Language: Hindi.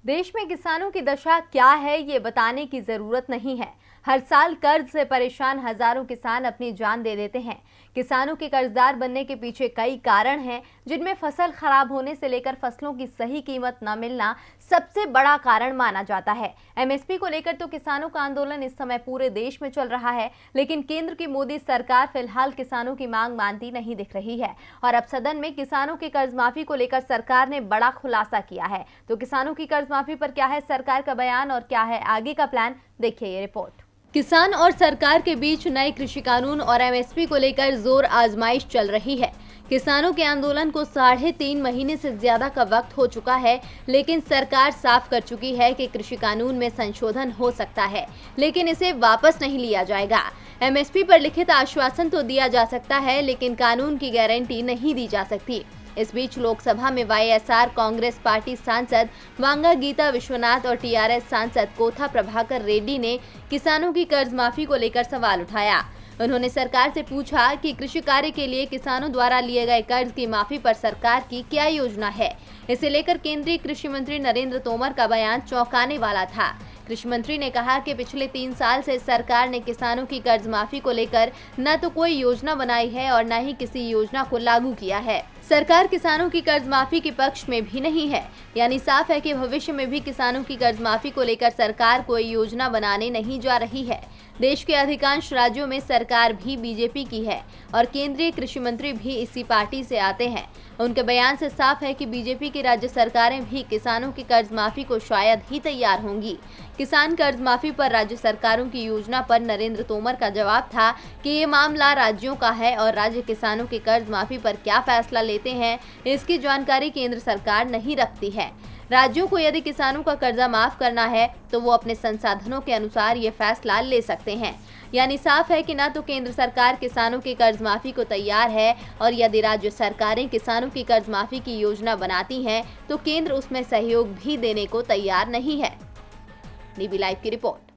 देश में किसानों की दशा क्या है ये बताने की जरूरत नहीं है। हर साल कर्ज से परेशान हजारों किसान अपनी जान दे देते हैं। किसानों के कर्जदार बनने के पीछे कई कारण हैं, जिनमें फसल खराब होने से लेकर फसलों की सही कीमत न मिलना सबसे बड़ा कारण माना जाता है। एमएसपी को लेकर तो किसानों का आंदोलन इस समय पूरे देश में चल रहा है, लेकिन केंद्र की मोदी सरकार फिलहाल किसानों की मांग मानती नहीं दिख रही है। और अब सदन में किसानों की कर्ज माफी को लेकर सरकार ने बड़ा खुलासा किया है। तो किसानों की कर्ज माफी पर क्या है सरकार का बयान और क्या है आगे का प्लान, देखिए ये रिपोर्ट। किसान और सरकार के बीच नए कृषि कानून और एमएसपी को लेकर जोर आजमाइश चल रही है। किसानों के आंदोलन को 3.5 महीने से ज्यादा का वक्त हो चुका है, लेकिन सरकार साफ कर चुकी है कि कृषि कानून में संशोधन हो सकता है, लेकिन इसे वापस नहीं लिया जाएगा। एमएसपी पर लिखित आश्वासन तो दिया जा सकता है, लेकिन कानून की गारंटी नहीं दी जा सकती। इस बीच लोकसभा में वाईएसआर कांग्रेस पार्टी सांसद वांगा गीता विश्वनाथ और टीआरएस सांसद कोथा प्रभाकर रेड्डी ने किसानों की कर्ज माफी को लेकर सवाल उठाया। उन्होंने सरकार से पूछा कि कृषि कार्य के लिए किसानों द्वारा लिए गए कर्ज की माफी पर सरकार की क्या योजना है। इसे लेकर केंद्रीय कृषि मंत्री नरेंद्र तोमर का बयान चौंकाने वाला था। कृषि मंत्री ने कहा कि पिछले 3 साल से सरकार ने किसानों की कर्ज माफी को लेकर न तो कोई योजना बनाई है और न ही किसी योजना को लागू किया है। सरकार किसानों की कर्ज माफी के पक्ष में भी नहीं है, यानी साफ है कि भविष्य में भी किसानों की कर्ज माफी को लेकर सरकार कोई योजना बनाने नहीं जा रही है। देश के अधिकांश राज्यों में सरकार भी बीजेपी की है और केंद्रीय कृषि मंत्री भी इसी पार्टी से आते हैं। उनके बयान से साफ है कि बीजेपी की राज्य सरकारें भी किसानों की कर्ज माफी को शायद ही तैयार होंगी। किसान कर्ज माफी पर राज्य सरकारों की योजना पर नरेंद्र तोमर का जवाब था कि ये मामला राज्यों का है और राज्य किसानों की कर्ज माफी पर क्या फैसला लेते हैं, इसकी जानकारी केंद्र सरकार नहीं रखती है। राज्यों को यदि किसानों का कर्जा माफ करना है तो वो अपने संसाधनों के अनुसार ये फैसला ले सकते हैं। यानी साफ है कि ना तो केंद्र सरकार किसानों की कर्ज माफी को तैयार है, और यदि राज्य सरकारें किसानों की कर्ज माफी की योजना बनाती हैं तो केंद्र उसमें सहयोग भी देने को तैयार नहीं है। डीबी लाइव की रिपोर्ट।